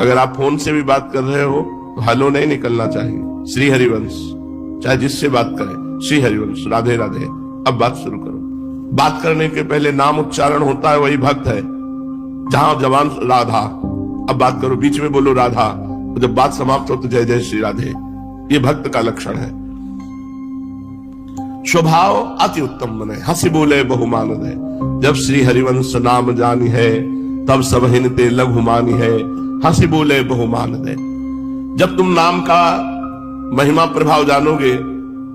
अगर आप फोन से भी बात कर रहे हो तो हेलो नहीं निकलना चाहिए। श्री हरिवंश, चाहे जिससे बात करें, श्री हरिवंश, राधे राधे। अब बात शुरू करो। बात करने के पहले नाम उच्चारण होता है, वही भक्त है। जहां जवान राधा, अब बात करो, बीच में बोलो राधा, तो जब बात समाप्त हो तो जय जय श्री राधे। ये भक्त का लक्षण है। स्वभाव अति उत्तम बने, हंसी बोले बहुमान दे। जब श्री हरिवंश नाम जानी है, तब सब हिनते लघु मानी है, हंसी बोले बहुमान दे। जब तुम नाम का महिमा प्रभाव जानोगे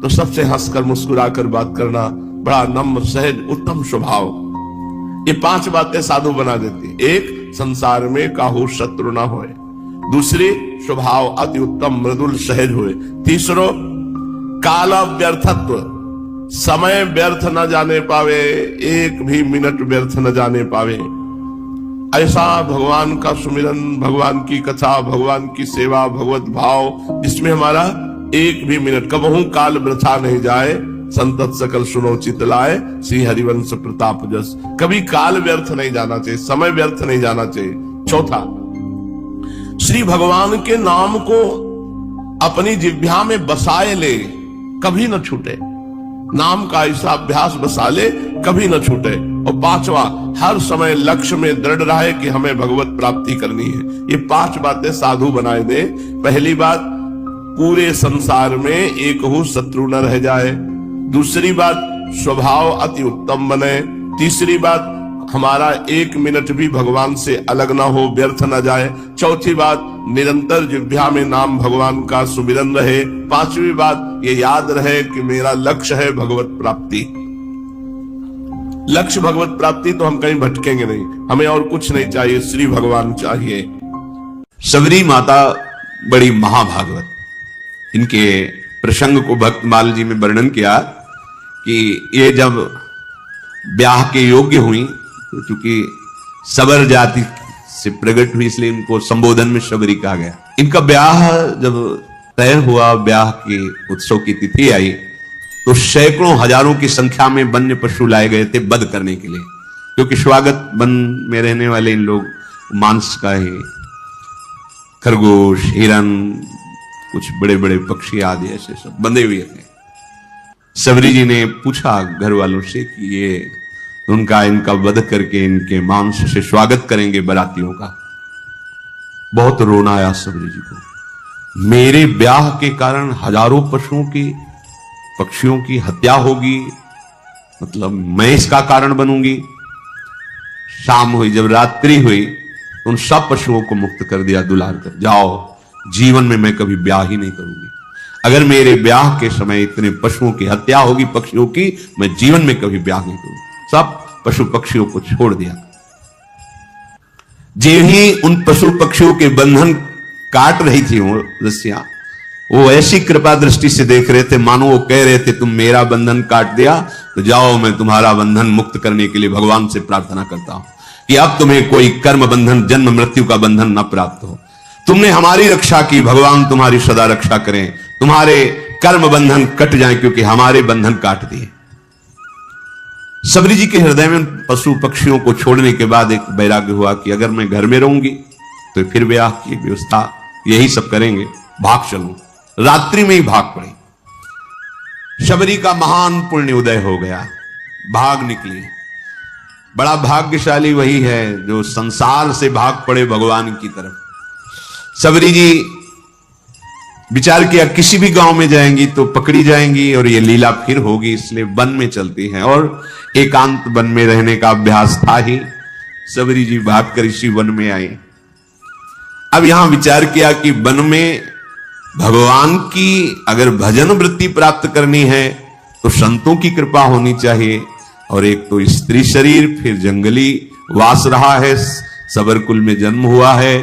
तो सबसे हंसकर मुस्कुराकर बात करना, बड़ा नम्र सहज उत्तम स्वभाव। ये 5 बातें साधु बना देती। एक, संसार में काहू शत्रु ना होए। दूसरी, स्वभाव अति उत्तम मृदुल सहज हुए। तीसरो, काल व्यर्थत्व, समय व्यर्थ न जाने पावे, एक भी मिनट व्यर्थ न जाने पावे। ऐसा भगवान का सुमिरन, भगवान की कथा, भगवान की सेवा, भगवत भाव, जिसमें हमारा एक भी मिनट कबहू काल वृथा नहीं जाए। संतत सकल सुनो चित लाए, श्री हरिवंश प्रताप जस। कभी काल व्यर्थ नहीं जाना चाहिए, समय व्यर्थ नहीं जाना चाहिए। चौथा, श्री भगवान के नाम को अपनी जिह्वा में बसाए ले, कभी न छूटे। नाम का ऐसा अभ्यास बसा ले, कभी न छूटे। और 5वां, हर समय लक्ष्य में दृढ़ रहे कि हमें भगवत प्राप्ति करनी है। ये 5 बातें साधु बनाए दे। पहली बात, पूरे संसार में एक हो शत्रु न रह जाए। दूसरी बात, स्वभाव अति उत्तम बने। तीसरी बात, हमारा 1 मिनट भी भगवान से अलग ना हो, व्यर्थ न जाए। चौथी बात, निरंतर जिह्वा में नाम भगवान का सुमिरन रहे। 5वीं बात, ये याद रहे कि मेरा लक्ष्य है भगवत प्राप्ति। लक्ष्य भगवत प्राप्ति, तो हम कहीं भटकेंगे नहीं। हमें और कुछ नहीं चाहिए, श्री भगवान चाहिए। सबरी माता बड़ी महाभागवत, इनके प्रसंग को भक्तमाल जी में वर्णन किया कि ये जब ब्याह के योग्य हुई, तो चूंकि सबर जाति से प्रकट हुई, इसलिए इनको संबोधन में सबरी कहा गया। इनका ब्याह जब तय हुआ, ब्याह के उत्सव की तिथि आई, तो सैकड़ों हजारों की संख्या में वन्य पशु लाए गए थे वध करने के लिए, क्योंकि स्वागत वन में रहने वाले इन लोग मांस का ही, खरगोश, हिरन, कुछ बड़े बड़े पक्षी आदि ऐसे सब बंधे हुए थे। सबरी जी ने पूछा घर वालों से कि ये इनका वध करके इनके मांस से स्वागत करेंगे बारातियों का। बहुत रोना आया सबरी जी को। मेरे ब्याह के कारण हजारों पशुओं की, पक्षियों की हत्या होगी, मतलब मैं इसका कारण बनूंगी। शाम हुई, जब रात्रि हुई, तो उन सब पशुओं को मुक्त कर दिया दुलार कर, जाओ, जीवन में मैं कभी ब्याह ही नहीं करूंगी। अगर मेरे ब्याह के समय इतने पशुओं की हत्या होगी, पक्षियों की, मैं जीवन में कभी ब्याह नहीं करूंगी। सब पशु पक्षियों को छोड़ दिया। जे ही उन पशु पक्षियों के बंधन काट रही थी वो रस्सियां, वो ऐसी कृपा दृष्टि से देख रहे थे मानो वो कह रहे थे, तुम मेरा बंधन काट दिया तो जाओ, मैं तुम्हारा बंधन मुक्त करने के लिए भगवान से प्रार्थना करता हूं कि अब तुम्हें कोई कर्म बंधन, जन्म मृत्यु का बंधन न प्राप्त हो। तुमने हमारी रक्षा की, भगवान तुम्हारी सदा रक्षा करें, तुम्हारे कर्म बंधन कट जाएं, क्योंकि हमारे बंधन काट दिए। सबरी जी के हृदय में पशु पक्षियों को छोड़ने के बाद एक वैराग्य हुआ कि अगर मैं घर में रहूंगी तो फिर ब्याह की व्यवस्था यही सब करेंगे, भाग चलूं। रात्रि में ही भाग पड़ी। सबरी का महान पुण्य उदय हो गया, भाग निकली। बड़ा भाग्यशाली वही है जो संसार से भाग पड़े भगवान की तरफ। सबरी जी विचार किया, किसी भी गांव में जाएंगी तो पकड़ी जाएंगी और ये लीला फिर होगी, इसलिए वन में चलती हैं। और एकांत वन में रहने का अभ्यास था ही। सबरी जी भागकर इसी वन में आई। अब यहां विचार किया कि वन में भगवान की अगर भजन वृत्ति प्राप्त करनी है तो संतों की कृपा होनी चाहिए। और एक तो स्त्री शरीर, फिर जंगली वास रहा है, सबर कुल में जन्म हुआ है,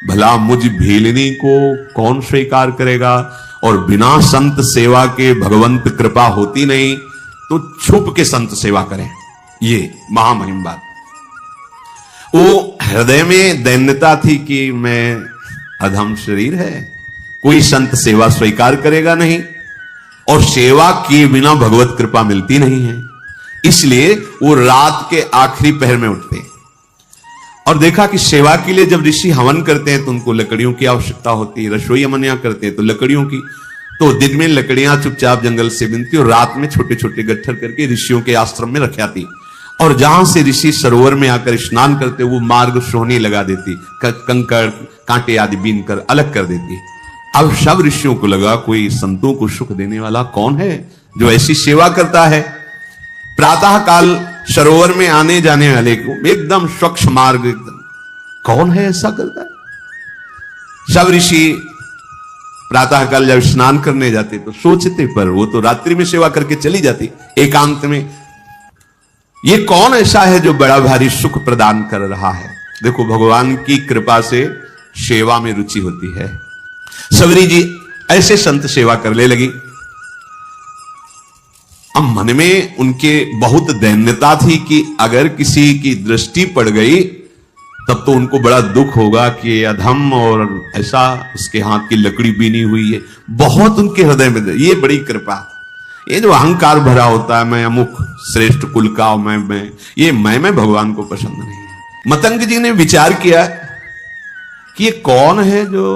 भला मुझ भीलनी को कौन स्वीकार करेगा। और बिना संत सेवा के भगवंत कृपा होती नहीं, तो छुप के संत सेवा करें, ये महामहिम बात। वो हृदय में दैन्यता थी कि मैं अधम शरीर है, कोई संत सेवा स्वीकार करेगा नहीं, और सेवा किए बिना भगवत कृपा मिलती नहीं है। इसलिए वो रात के आखिरी पहर में उठते और देखा कि सेवा के लिए जब ऋषि हवन करते हैं तो उनको लकड़ियों की आवश्यकता होती है, रसोई अमनिया करते हैं तो लकड़ियों की। तो दिन में लकड़ियां चुपचाप जंगल से मिलती और रात में छोटे छोटे गट्ठर करके ऋषियों के आश्रम में रख आती, और जहां से ऋषि सरोवर में आकर स्नान करते वो मार्ग सोहनी लगा देती, कंकड़ कांटे आदि बीन कर अलग कर देती। अब सब ऋषियों को लगा कोई संतों को सुख देने वाला कौन है जो ऐसी सेवा करता है। प्रातः काल सरोवर में आने जाने वाले को एकदम स्वच्छ मार्ग, एकदम कौन है ऐसा करता है। सब ऋषि प्रातः काल जब स्नान करने जाते तो सोचते, पर वो तो रात्रि में सेवा करके चली जाती एकांत में, ये कौन ऐसा है जो बड़ा भारी सुख प्रदान कर रहा है। देखो भगवान की कृपा से सेवा में रुचि होती है। सबरी जी ऐसे संत सेवा करने लगी। अब मन में उनके बहुत दैन्यता थी कि अगर किसी की दृष्टि पड़ गई तब तो उनको बड़ा दुख होगा कि अधम और ऐसा उसके हाथ की लकड़ी बीनी हुई है। बहुत उनके हृदय में ये बड़ी कृपा, ये जो अहंकार भरा होता है, मैं अमुक श्रेष्ठ कुल का, मैं ये मैं भगवान को पसंद नहीं है। मतंग जी ने विचार किया कि ये कौन है जो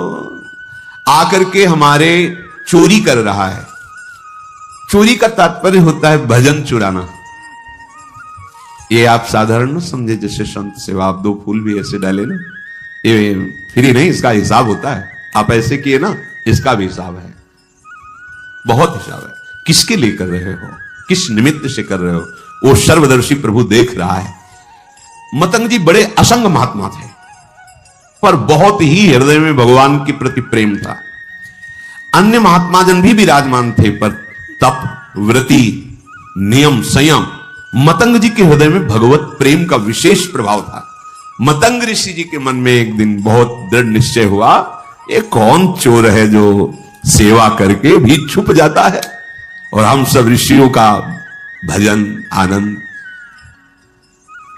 आकर के हमारे चोरी कर रहा है। चोरी का तात्पर्य होता है भजन चुराना। ये आप साधारण न समझे, जैसे संत सेवा आप 2 फूल भी ऐसे डाले ना, ये फ्री नहीं, इसका हिसाब होता है। आप ऐसे किए ना, इसका भी हिसाब है, बहुत हिसाब है। किसके लिए कर रहे हो, किस निमित्त से कर रहे हो, वो सर्वदर्शी प्रभु देख रहा है। मतंग जी बड़े असंग महात्मा थे, पर बहुत ही हृदय में भगवान के प्रति प्रेम था। अन्य महात्माजन भी विराजमान थे, पर तप, व्रति, नियम, संयम, मतंग जी के हृदय में भगवत प्रेम का विशेष प्रभाव था। मतंग ऋषि जी के मन में एक दिन बहुत दृढ़ निश्चय हुआ, ये कौन चोर है जो सेवा करके भी छुप जाता है और हम सब ऋषियों का भजन आनंद।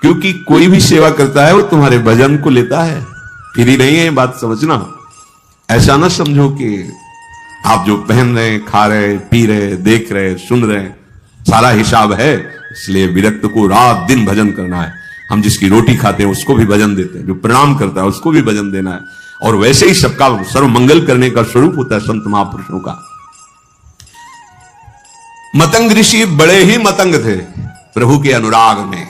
क्योंकि कोई भी सेवा करता है वो तुम्हारे भजन को लेता है, फिर ही नहीं है, बात समझना। ऐसा ना समझो कि आप जो पहन रहे, खा रहे, पी रहे, देख रहे, सुन रहे, सारा हिसाब है, इसलिए विरक्त को रात दिन भजन करना है। हम जिसकी रोटी खाते हैं उसको भी भजन देते हैं, जो प्रणाम करता है उसको भी भजन देना है। और वैसे ही सबका सर्व मंगल करने का स्वरूप होता है संत महापुरुषों का। मतंग ऋषि बड़े ही मतंग थे प्रभु के अनुराग में,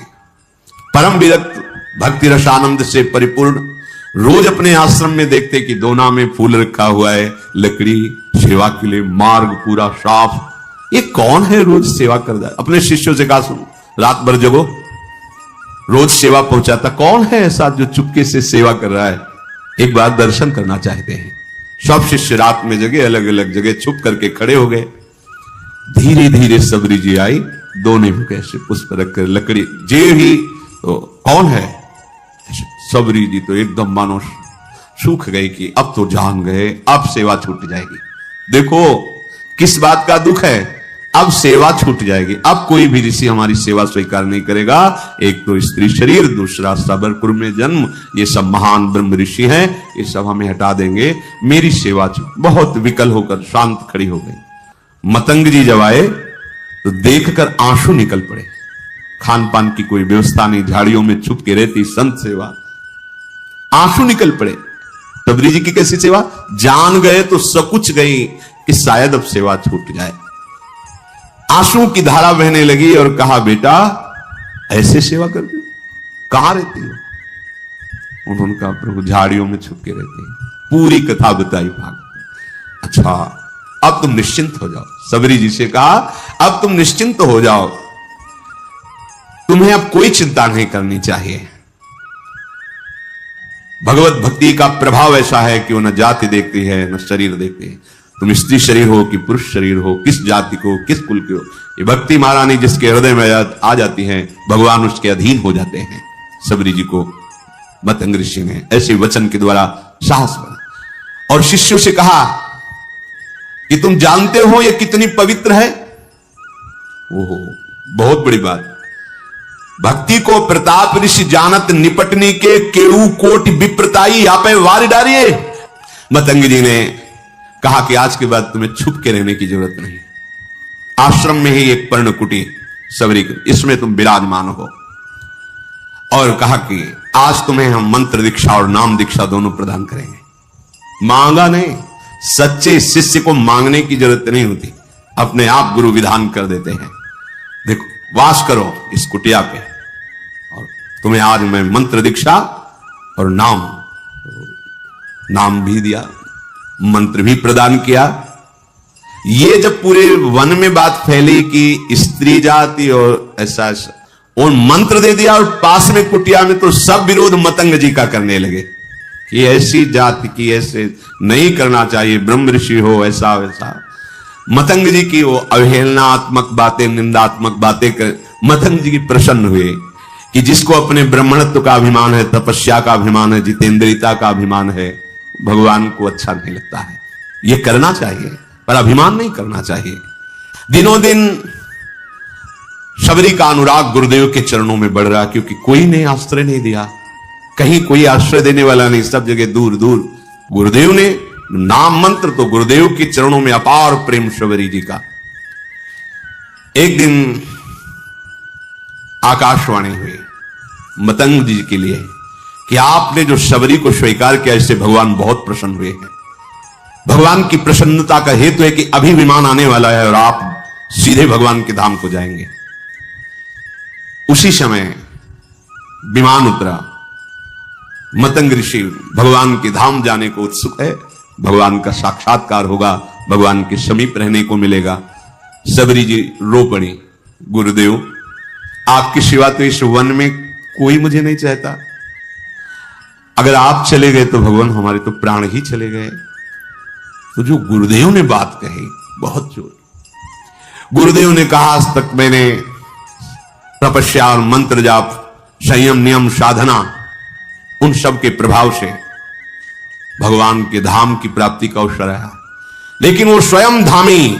परम विरक्त, भक्ति रसानंद से परिपूर्ण। रोज अपने आश्रम में देखते कि दोना में फूल रखा हुआ है, लकड़ी, सेवा के लिए मार्ग पूरा साफ। ये कौन है रोज सेवा कर रहा है। अपने शिष्यों से कहा, सुनो रात भर जगो, रोज सेवा पहुंचाता कौन है ऐसा जो चुपके से सेवा कर रहा है, एक बार दर्शन करना चाहते हैं। सब शिष्य रात में जगह, अलग अलग जगह छुप करके खड़े हो गए। धीरे धीरे सबरी जी आई, दोने में कैसे पुष्प रखकर लकड़ी जे ही, तो कौन है। सबरी जी तो एकदम मानो सूख गई कि अब तो जान गए, अब सेवा छूट जाएगी। देखो किस बात का दुख है, अब सेवा छूट जाएगी, अब कोई भी ऋषि हमारी सेवा स्वीकार नहीं करेगा। एक तो स्त्री शरीर, दूसरा सबरपुर में जन्म, ये सब महान ब्रह्म ऋषि हैं, ये सब हमें हटा देंगे, मेरी सेवा छूट। बहुत विकल होकर शांत खड़ी हो गई। मतंग जी जब आए तो देखकर आंसू निकल पड़े। खान पान की कोई व्यवस्था नहीं, झाड़ियों में छुप के रहती संत सेवा, आंसू निकल पड़े। सबरी जी की कैसी सेवा, जान गए तो सकुच गई कि शायद अब सेवा छूट जाए। आंसू की धारा बहने लगी और कहा, बेटा ऐसे सेवा करती हो, कहां रहती हो। उन्होंने कहा, प्रभु झाड़ियों में छुप के रहती है। पूरी कथा बताई भाग। अच्छा अब तुम निश्चिंत हो जाओ। सबरी जी से कहा, अब तुम निश्चिंत हो जाओ, तुम्हें अब कोई चिंता नहीं करनी चाहिए। भगवत भक्ति का प्रभाव ऐसा है कि वो न जाति देखती है न शरीर देखती है। तुम स्त्री शरीर हो कि पुरुष शरीर हो, किस जाति को, किस कुल के हो, ये भक्ति महारानी जिसके हृदय में आ जाती है, भगवान उसके अधीन हो जाते हैं। सबरी जी को मतंग ऋषि ने ऐसे वचन के द्वारा साहस बना और शिष्यों से कहा कि तुम जानते हो ये कितनी पवित्र है। ओहो बहुत बड़ी बात। भक्ति को प्रताप ऋषि जानत निपटनी के केऊ कोटि विप्रताई, यहाँ पे वार डालिए। मतंग जी ने कहा कि आज के बाद तुम्हें छुप के रहने की जरूरत नहीं, आश्रम में ही एक पर्णकुटी सबरी, इसमें तुम विराजमान हो। और कहा कि आज तुम्हें हम मंत्र दीक्षा और नाम दीक्षा दोनों प्रदान करेंगे। मांगा नहीं, सच्चे शिष्य को मांगने की जरूरत नहीं होती, अपने आप गुरु विधान कर देते हैं। देखो, वास करो इस कुटिया पे, और तुम्हें आज मैं मंत्र दीक्षा और नाम भी दिया, मंत्र भी प्रदान किया। ये जब पूरे वन में बात फैली कि स्त्री जाति और ऐसा और मंत्र दे दिया, और पास में कुटिया में तो सब विरोध मतंग जी का करने लगे कि ऐसी जाति की ऐसे नहीं करना चाहिए, ब्रह्म ऋषि हो ऐसा वैसा। मतंग जी की वो अवहेलनात्मक बातें, निंदात्मक बातें कर मतंग जी की प्रसन्न हुए कि जिसको अपने ब्राह्मणत्व का अभिमान है, तपस्या का अभिमान है, जितेंद्रियता का अभिमान है, भगवान को अच्छा नहीं लगता है। ये करना चाहिए पर अभिमान नहीं करना चाहिए। दिनों दिन शबरी का अनुराग गुरुदेव के चरणों में बढ़ रहा, क्योंकि कोई ने आश्रय नहीं दिया, कहीं कोई आश्रय देने वाला नहीं, सब जगह दूर दूर। गुरुदेव ने नाम मंत्र तो गुरुदेव के चरणों में अपार प्रेम शबरी जी का। एक दिन आकाशवाणी हुई मतंग जी के लिए कि आपने जो शबरी को स्वीकार किया, इससे भगवान बहुत प्रसन्न हुए हैं। भगवान की प्रसन्नता का हेतु है कि अभी विमान आने वाला है और आप सीधे भगवान के धाम को जाएंगे। उसी समय विमान उतरा, मतंग ऋषि भगवान के धाम जाने को उत्सुक है, भगवान का साक्षात्कार होगा, भगवान के समीप रहने को मिलेगा। शबरी जी रो पड़ी, गुरुदेव आपकी सिवा तो इस वन में कोई मुझे नहीं चाहता, अगर आप चले गए तो भगवान हमारे तो प्राण ही चले गए। तो जो गुरुदेव ने बात कही बहुत जोर, गुरुदेव ने कहा आज तक मैंने तपस्या और मंत्र जाप, संयम नियम साधना, उन सब के प्रभाव से भगवान के धाम की प्राप्ति का अवसर आया, लेकिन वो स्वयं धामी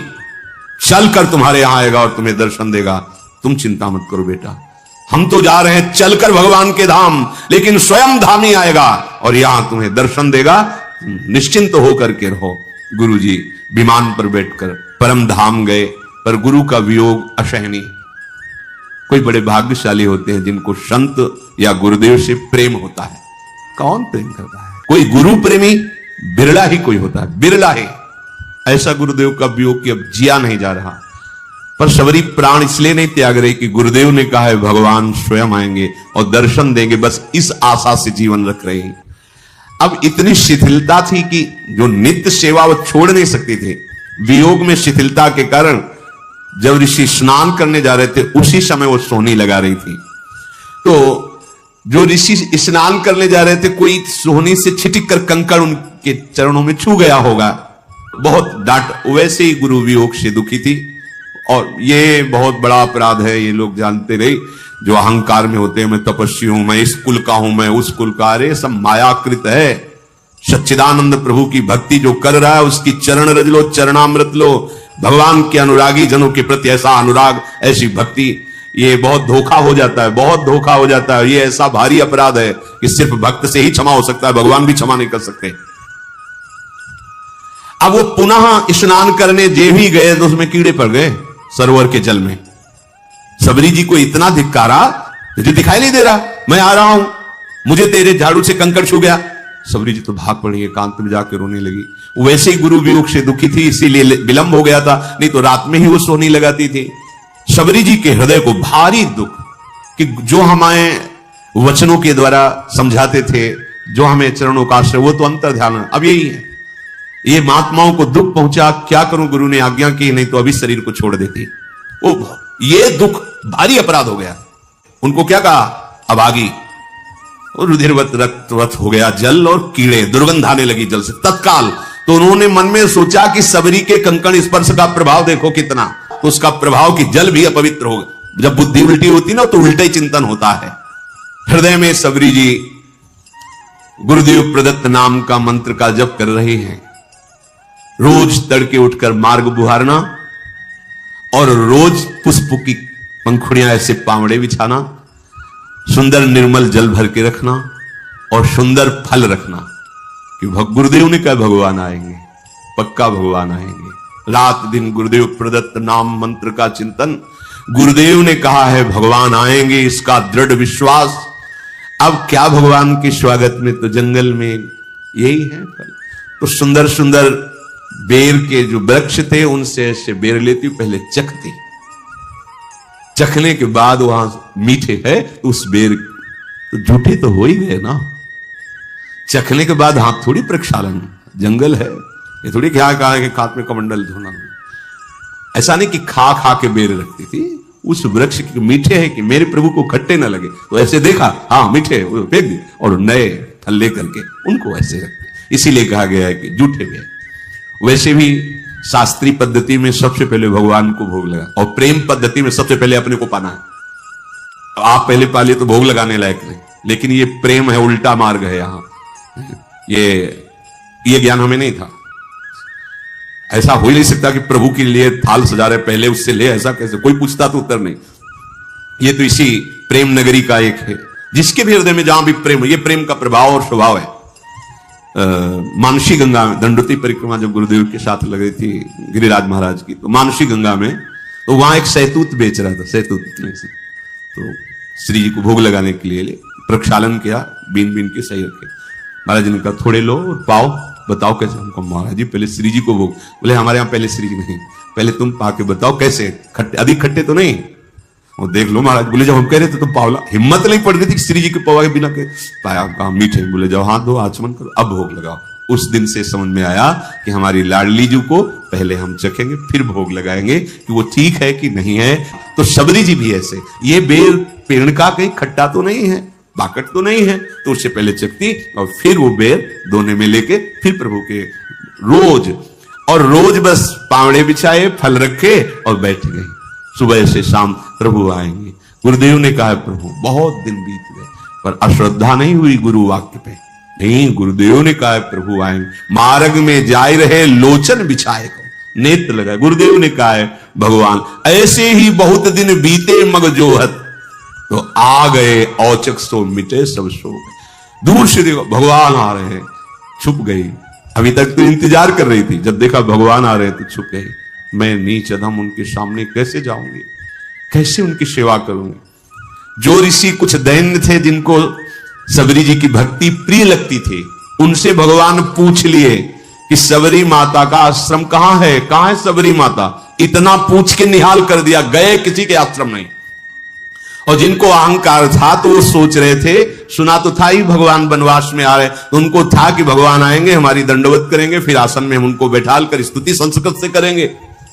चलकर तुम्हारे यहां आएगा और तुम्हें दर्शन देगा। तुम चिंता मत करो बेटा, हम तो जा रहे हैं चलकर भगवान के धाम, लेकिन स्वयं धामी आएगा और यहां तुम्हें दर्शन देगा, निश्चिंत होकर के रहो। गुरुजी विमान पर बैठकर परम धाम गए, पर गुरु का वियोग असहनीय। कोई बड़े भाग्यशाली होते हैं जिनको संत या गुरुदेव से प्रेम होता है। कौन प्रेम करता है? कोई गुरु प्रेमी बिरला ही कोई होता है, बिरला ही। ऐसा गुरुदेव का वियोग कि अब जिया नहीं जा रहा। पर शबरी प्राण इसलिए नहीं त्याग रही कि गुरुदेव ने कहा है भगवान स्वयं आएंगे और दर्शन देंगे, बस इस आशा से जीवन रख रही। अब इतनी शिथिलता थी कि जो नित्य सेवा वो छोड़ नहीं सकते थे। वियोग में शिथिलता के कारण जब ऋषि स्नान करने जा रहे थे, उसी समय वो सोहनी लगा रही थी। तो जो ऋषि स्नान करने जा रहे थे, कोई सोहनी से छिटक कर कंकड़ उनके चरणों में छू गया होगा, बहुत डांट। वैसे ही गुरु वियोग से दुखी थी। और ये बहुत बड़ा अपराध है, ये लोग जानते रहे जो अहंकार में होते हैं, मैं तपस्वी हूं, मैं इस कुल का हूं, मैं उस कुल का। अरे सब मायाकृत है। सच्चिदानंद प्रभु की भक्ति जो कर रहा है उसकी चरण रज लो, चरणामृत लो। भगवान के अनुरागी जनों के प्रति ऐसा अनुराग, ऐसी भक्ति, ये बहुत धोखा हो जाता है, बहुत धोखा हो जाता है। ये ऐसा भारी अपराध है कि सिर्फ भक्त से ही क्षमा हो सकता है, भगवान भी क्षमा नहीं कर सकते। अब वो पुनः स्नान करने जे भी गए तो उसमें कीड़े पड़ गए सरोवर के जल में। शबरी जी को इतना धिक्कारा, तुझे दिखाई नहीं दे रहा, मैं आ रहा हूं, मुझे तेरे झाड़ू से कंकड़ छू गया। शबरी जी तो भाग पड़ी, एकांत में जाकर रोने लगी। वैसे ही गुरु वियोग से दुखी थी, इसीलिए विलंब हो गया था, नहीं तो रात में ही वो सोने लगाती थी। शबरी जी के हृदय को भारी दुख कि जो हमें वचनों के द्वारा समझाते थे, जो हमें चरणों का आश्रय, वो तो अंतर ध्यान। अब यही है, ये महात्माओं को दुख पहुंचा, क्या करूं, गुरु ने आज्ञा की, नहीं तो अभी शरीर को छोड़ देती। वो ये दुख भारी अपराध हो गया। उनको क्या कहा, अभागी, और रुधिरवत रक्तवत हो गया जल, और कीड़े, दुर्गंध आने लगी जल से तत्काल। तो उन्होंने मन में सोचा कि शबरी के कंकण स्पर्श का प्रभाव देखो कितना, तो उसका प्रभाव कि जल भी अपवित्र हो गया। जब बुद्धि उल्टी होती ना तो उल्टा ही चिंतन होता है। हृदय में शबरी जी गुरुदेव प्रदत्त नाम का मंत्र का जप कर रहे हैं। रोज तड़के उठकर मार्ग बुहारना और रोज पुष्प की पंखुड़ियां ऐसे पावड़े बिछाना, सुंदर निर्मल जल भर के रखना और सुंदर फल रखना कि गुरुदेव ने कहा भगवान आएंगे, पक्का भगवान आएंगे। रात दिन गुरुदेव प्रदत्त नाम मंत्र का चिंतन। गुरुदेव ने कहा है भगवान आएंगे, इसका दृढ़ विश्वास अब क्या भगवान के स्वागत में, तो जंगल में यही है फल। तो सुंदर सुंदर बेर के जो वृक्ष थे उनसे ऐसे बेर लेती, पहले चखती, चखने के बाद वहां मीठे है तो उस बेर, तो झूठे तो हो ही गए ना। चखने के बाद हाथ थोड़ी प्रक्षालन, जंगल है ये थोड़ी क्या कहा कि हाथ में कमंडल धोना। ऐसा नहीं कि खा खा के बेर रखती थी, उस वृक्ष के मीठे हैं कि मेरे प्रभु को खट्टे ना लगे, तो ऐसे देखा हाँ मीठे, फेंक दिए और नए फल लेकर के उनको ऐसे रखते। इसीलिए कहा गया है कि जूठे बेर। वैसे भी शास्त्रीय पद्धति में सबसे पहले भगवान को भोग लगा, और प्रेम पद्धति में सबसे पहले अपने को पाना है। आप पहले पालिए तो भोग लगाने लायक नहीं, लेकिन ये प्रेम है, उल्टा मार्ग है यहां। ये ज्ञान हमें नहीं था। ऐसा हो ही नहीं सकता कि प्रभु के लिए थाल सजा रहे पहले उससे ले, ऐसा कैसे? कोई पूछता तो उत्तर नहीं। ये तो इसी प्रेम नगरी का एक है, जिसके भी हृदय में जहां भी प्रेम, ये प्रेम का प्रभाव और स्वभाव है। मानसी गंगा में दंडोती परिक्रमा जब गुरुदेव के साथ लग रही थी गिरिराज महाराज की, तो मानसी गंगा में तो वहां एक सहतूत बेच रहा था, सहतूत में से तो श्री जी को भोग लगाने के लिए प्रक्षालन किया, बीन बीन के सही रखे। महाराज जी ने कहा थोड़े लो और पाओ, बताओ कैसे। हमको महाराज जी पहले श्री जी को भोग। बोले हमारे यहां पहले श्री जी नहीं, पहले तुम पाके बताओ कैसे, खट्टे अधिक खट्टे तो नहीं। और देख लो महाराज। बोले जब हम कह रहे थे तो पावला, हिम्मत नहीं पड़ रही थी श्री जी के पवा के बिना के पाया। कहा मीठे। बोले जाओ हाथ धो, आचमन करो, अब भोग लगाओ। उस दिन से समझ में आया कि हमारी लाडली जी को पहले हम चखेंगे फिर भोग लगाएंगे कि वो ठीक है कि नहीं है। तो शबरी जी भी ऐसे, ये बेर पेड़ का कहीं खट्टा तो नहीं है, बाकट तो नहीं है, तो उससे पहले चखती और फिर वो बेर दोने में लेके फिर प्रभु के रोज, और रोज बस पावड़े बिछाए, फल रखे और बैठ गए। सुबह से शाम प्रभु आएंगे। गुरुदेव ने कहा प्रभु बहुत दिन बीत गए पर अश्रद्धा नहीं हुई गुरु वाक्य पे। नहीं, गुरुदेव ने कहा प्रभु आएंगे। मार्ग में जाए रहे लोचन बिछाए को, नेत्र लगाए। गुरुदेव ने कहा है भगवान ऐसे ही बहुत दिन बीते मग जोहत, तो आ गए औचक सो मिटे सब सो गए। दूर से देखो भगवान आ रहे हैं, छुप गई। अभी तक तो इंतजार कर रही थी, जब देखा भगवान आ रहे हैं तो छुप गई। मैं नीच अधम उनके सामने कैसे जाऊंगी, कैसे उनकी सेवा करूंगी। जो ऋषि कुछ दैन्य थे जिनको सबरी जी की भक्ति प्रिय लगती थी, उनसे भगवान पूछ लिए कि सबरी माता का आश्रम कहां है, कहां है सबरी माता। इतना पूछ के निहाल कर दिया, गए किसी के आश्रम नहीं। और जिनको अहंकार था तो वो सोच रहे थे, सुना तो था ही भगवान वनवास में आ रहे, तो उनको था कि भगवान आएंगे, हमारी दंडवत करेंगे, फिर आसन में हम उनको बैठाल कर स्तुति संस्कृत से करेंगे।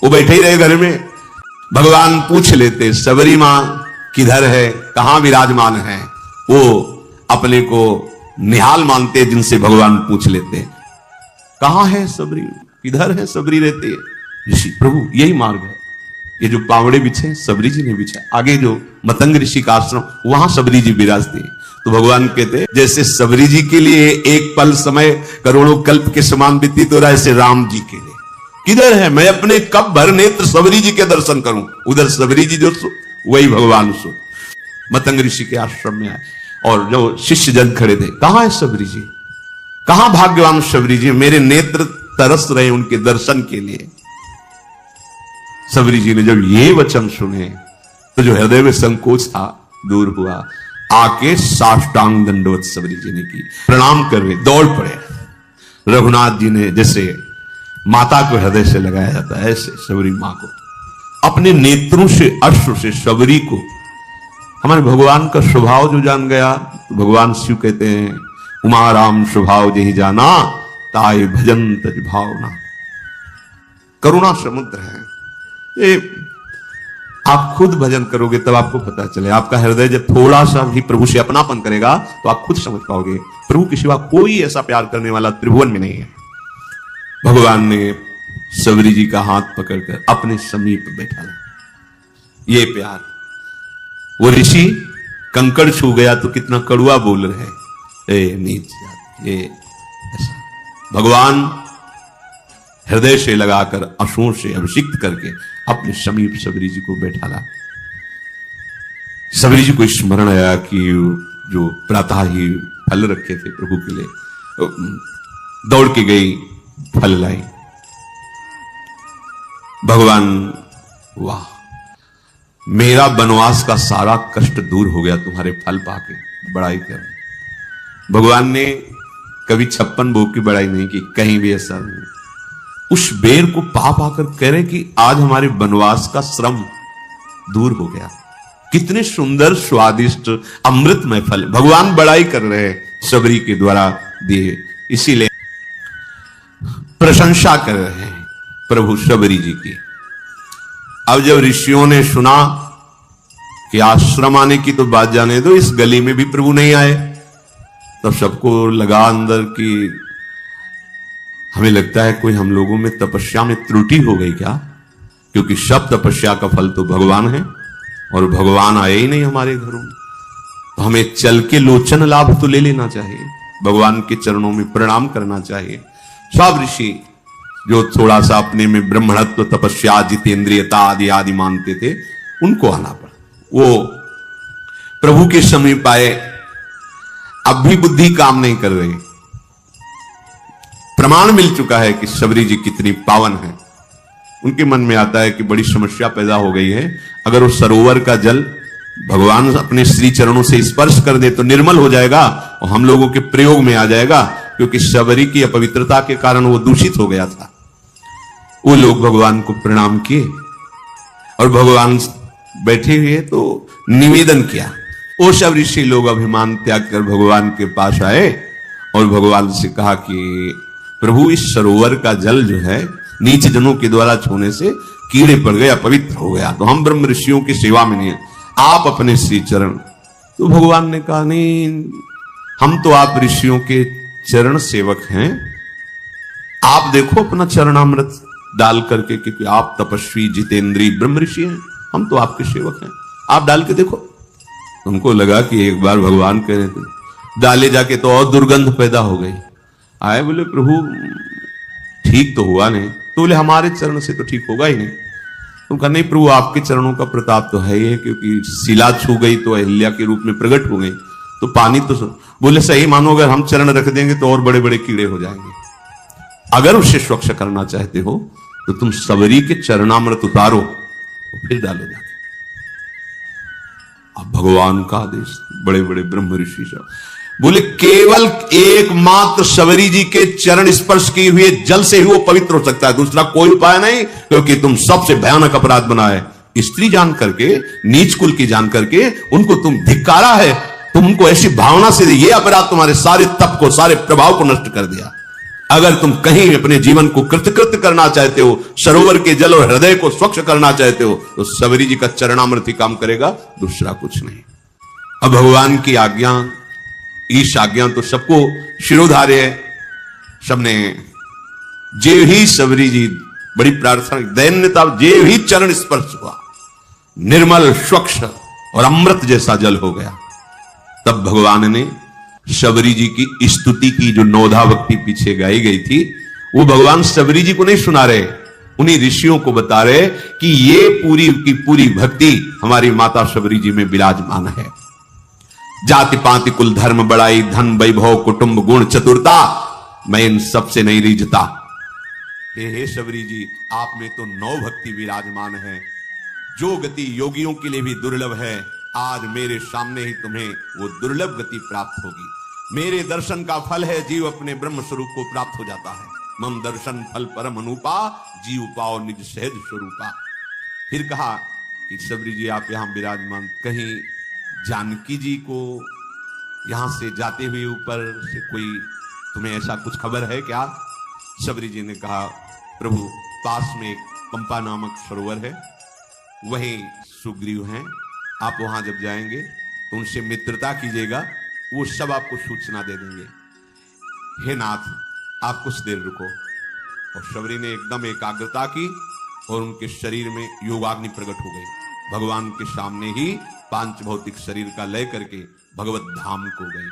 वो बैठे ही रहे घर में। भगवान पूछ लेते सबरी मां किधर है, कहां विराजमान है। वो अपने को निहाल मानते, जिनसे भगवान पूछ लेते कहां है सबरी, किधर है सबरी रहते है। ऋषि प्रभु यही मार्ग है, ये जो पावड़े बिछे सबरी जी ने बिछा, आगे जो मतंग ऋषि का आश्रम वहां सबरी जी विराजते हैं। तो भगवान कहते जैसे सबरी जी के लिए एक पल समय करोड़ों कल्प के समान व्यतीत हो रहा है, ऐसे राम जी के लिए किधर है, मैं अपने कब भर नेत्र सबरी जी के दर्शन करूं। उधर सबरी जी जो सो वही भगवान सो। मतंग ऋषि के आश्रम में आए और जो शिष्य जन खड़े थे, कहां है सबरी जी, कहां भाग्यवान सबरी जी, मेरे नेत्र तरस रहे उनके दर्शन के लिए। सबरी जी ने जब ये वचन सुने तो जो हृदय में संकोच था दूर हुआ, आके साष्टांग दंडवत सबरी जी ने की, प्रणाम करके दौड़ पड़े। रघुनाथ जी ने जैसे माता को हृदय से लगाया जाता है, ऐसे सबरी मां को अपने नेत्रों से अश्रु से सबरी को, हमारे भगवान का स्वभाव जो जान गया, तो भगवान शिव कहते हैं उमा राम स्वभाव जही जाना, ताई भजन तज भावना। करुणा समुद्र है ये, आप खुद भजन करोगे तब आपको पता चले। आपका हृदय जब थोड़ा सा भी प्रभु से अपनापन करेगा तो आप खुद समझ पाओगे प्रभु के सिवा कोई ऐसा प्यार करने वाला त्रिभुवन में नहीं है। भगवान ने सबरी जी का हाथ पकड़कर अपने समीप बैठा। ये प्यार, वो ऋषि कंकड़ छू गया तो कितना कड़ुआ बोल रहे हैं, ए नीच जात, ये ऐसा। भगवान हृदय से लगाकर अश्रुओं से अभिषिक्त करके अपने समीप सबरी जी को बैठा ला। सबरी जी को स्मरण आया कि जो प्रातः ही फल रखे थे प्रभु के लिए, दौड़ के गई, फल लाई। भगवान वाह, मेरा वनवास का सारा कष्ट दूर हो गया तुम्हारे फल पाके, बड़ाई कर। भगवान ने कभी 56 भोग की बड़ाई नहीं की, कहीं भी ऐसा नहीं। उस बेर को पा पाकर कह रहे कि आज हमारे वनवास का श्रम दूर हो गया। कितने सुंदर स्वादिष्ट अमृतमय फल भगवान बड़ाई कर रहे हैं शबरी के द्वारा दिए, इसीलिए प्रशंसा कर रहे हैं प्रभु शबरी जी की। अब जब ऋषियों ने सुना कि आश्रम आने की तो बात जाने दो, इस गली में भी प्रभु नहीं आए, तब सबको लगा अंदर कि हमें लगता है कोई हम लोगों में तपस्या में त्रुटि हो गई क्या, क्योंकि सब तपस्या का फल तो भगवान है और भगवान आए ही नहीं हमारे घरों में। तो हमें चल के लोचन लाभ तो ले लेना चाहिए, भगवान के चरणों में प्रणाम करना चाहिए। सब ऋषि जो थोड़ा सा अपने में ब्रह्मणत्व, तपस्या, जितेंद्रियता आदि आदि मानते थे, उनको आना पड़ा। वो प्रभु के समीप आए, अब भी बुद्धि काम नहीं कर रही। प्रमाण मिल चुका है कि शबरी जी कितनी पावन है। उनके मन में आता है कि बड़ी समस्या पैदा हो गई है, अगर वो सरोवर का जल भगवान अपने श्री चरणों से स्पर्श कर दे तो निर्मल हो जाएगा और हम लोगों के प्रयोग में आ जाएगा, क्योंकि शबरी की अपवित्रता के कारण वो दूषित हो गया था। वो लोग भगवान को प्रणाम किए और भगवान बैठे हुए तो निवेदन किया। वो सब ऋषि लोग अभिमान त्याग कर भगवान के पास आए और भगवान से कहा कि प्रभु, इस सरोवर का जल जो है नीच जनों के द्वारा छूने से कीड़े पड़ गए, अपवित्र हो गया, तो हम ब्रह्म ऋषियों की सेवा में नहीं है, आप अपने श्री चरण। तो भगवान ने कहा नहीं, हम तो आप ऋषियों के चरण सेवक हैं, आप देखो अपना चरणामृत डाल करके, क्योंकि आप तपस्वी जितेंद्री ब्रह्म ऋषि हैं, हम तो आपके सेवक हैं, आप डाल के देखो। उनको लगा कि एक बार भगवान कह रहे थे, डाले जाके तो और दुर्गंध पैदा हो गई। आए बोले प्रभु ठीक तो हुआ नहीं, तो बोले हमारे चरण से तो ठीक होगा ही नहीं। तो कहा नहीं प्रभु, आपके चरणों का प्रताप तो है ही है, क्योंकि शिला छू गई तो अहिल्या के रूप में प्रकट हो गई, तो पानी तो बोले सही मानो, अगर हम चरण रख देंगे तो और बड़े बड़े कीड़े हो जाएंगे। अगर उसे स्वच्छ करना चाहते हो तो तुम सबरी के चरणामृत उतारो और फिर डालो जाके। अब भगवान का आदेश, बड़े बड़े ब्रह्म ऋषि सब बोले केवल एकमात्र शबरी जी के चरण स्पर्श किए हुए जल से ही वो पवित्र हो सकता है, दूसरा कोई उपाय नहीं, क्योंकि तुम सबसे भयानक अपराध बनाए, स्त्री जान करके, नीच कुल की जान करके उनको तुम धिक्कारा है, तुमको ऐसी भावना से ये अपराध तुम्हारे सारे तप को, सारे प्रभाव को नष्ट कर दिया। अगर तुम कहीं अपने जीवन को कृतकृत्य करना चाहते हो, सरोवर के जल और हृदय को स्वच्छ करना चाहते हो, तो शबरी जी का चरणामृत ही काम करेगा, दूसरा कुछ नहीं। अब भगवान की आज्ञा, ईश आज्ञा तो सबको शिरोधार्य है, सबने जे ही शबरी जी बड़ी प्रार्थना, दैन्यता, जे ही चरण स्पर्श हुआ, निर्मल स्वच्छ और अमृत जैसा जल हो गया। तब भगवान ने शबरी जी की स्तुति की, जो नौधा भक्ति पीछे गाई गई थी, वो भगवान शबरी जी को नहीं सुना रहे, उन्हीं ऋषियों को बता रहे कि ये पूरी की पूरी भक्ति हमारी माता शबरी जी में विराजमान है। जाति पाति कुल धर्म बड़ाई, धन वैभव कुटुंब गुण चतुरता, मैं इन सबसे नहीं रीझता। हे शबरी जी, आप में तो 9 भक्ति विराजमान है, जो गति योगियों के लिए भी दुर्लभ है, आज मेरे सामने ही तुम्हें वो दुर्लभ गति प्राप्त होगी। मेरे दर्शन का फल है जीव अपने ब्रह्म स्वरूप को प्राप्त हो जाता है। मम दर्शन फल परम अनुपा, जीव पाओ निज सहज स्वरूपा। फिर कहा कि शबरी जी आप यहां विराजमान, कहीं जानकी जी को यहां से जाते हुए ऊपर से कोई तुम्हें ऐसा कुछ खबर है क्या? शबरी जी ने कहा प्रभु, पास में एक पंपा नामक सरोवर है, वहीं सुग्रीव हैं, आप वहां जब जाएंगे तो उनसे मित्रता कीजिएगा, वो सब आपको सूचना दे देंगे। हे नाथ, आप कुछ देर रुको। और शबरी ने एकदम एकाग्रता की और उनके शरीर में योगाग्नि प्रकट हो गई। भगवान के सामने ही पांच भौतिक शरीर का लय करके भगवत धाम को गई।